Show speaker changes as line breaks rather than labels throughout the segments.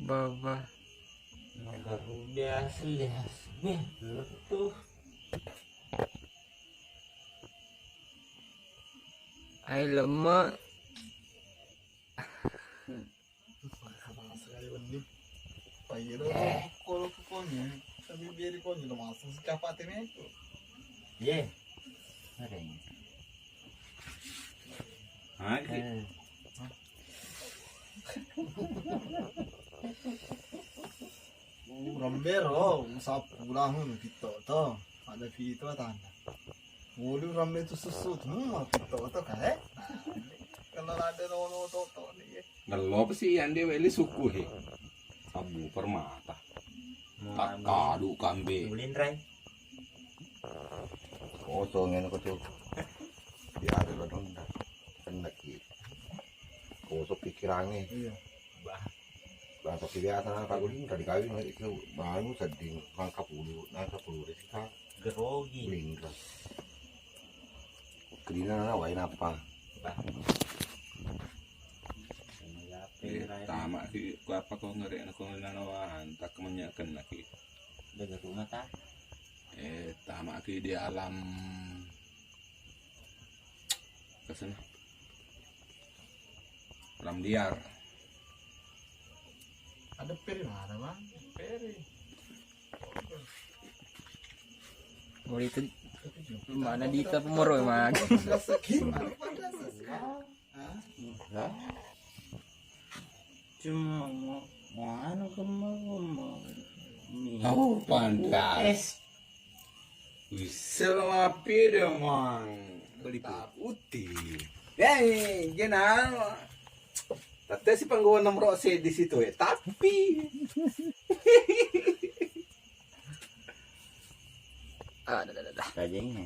Baba.
Biasa nih tuh.
Ay lemak.
Sekali benih. Payiro kalau kukonya, tapi biar kukonya lo masuk secepatnya itu.
Ye. Ada yang.
Rambero, usap ulahun gitu toh. Ada video tanda. Mulu rambe itu susu, gitu toh kayak. Kalau ada nono toh nih.
Ngelop sih yang dia weli suku he. Sabu permata. Tak kadu kambe.
Mulin rai.
Kosongin ko tuh. Dia ada lo dong. Pendak gitu. Kosong pikirannya.
Iya.
Bahasa biasa nah kalau ini tadi kawin itu baru sedih nangkap dulu resika
Gerogi.
lingkar. Kedina na wain apa?
Tama ki ko apa ko ngere ko nanawahan tak kemenyakan lagi.
Daga rumah ta.
Tama ki di alam kesana. Alam liar.
Ada peri mana bang? Peri.
Oh itu mana Dita Pemoro emang.
Cuma mau anu kemau.
Oh pantas. Bisa mapi deh mang. Beli putih. Gimana? Tadi si panggawa ng rose di situ tapi
Dah.
Kajengnya.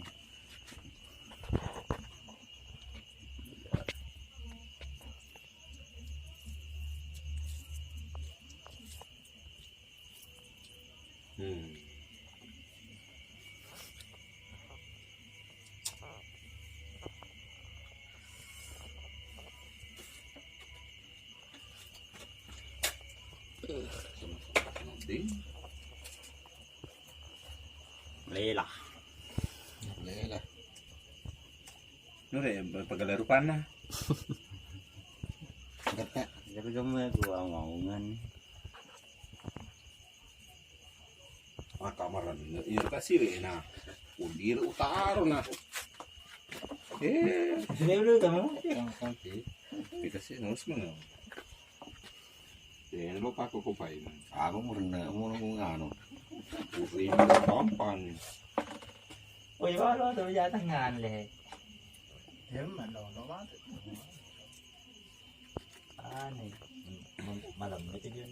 Lelah.
Lela. Nure pagalarupan na.
Tapi kamu gua ngomongan.
Kamaran iya kasih na. Udir utaro na.
Sini dulu kamu.
Kasi nus mo. Lo pa ko kupain.
Ako mo rin na mo ano.
Puri pampan.
Oh iya lo tuh jatah ngan leh.
Dia mana lo mati.
Aneh. Malam itu dia.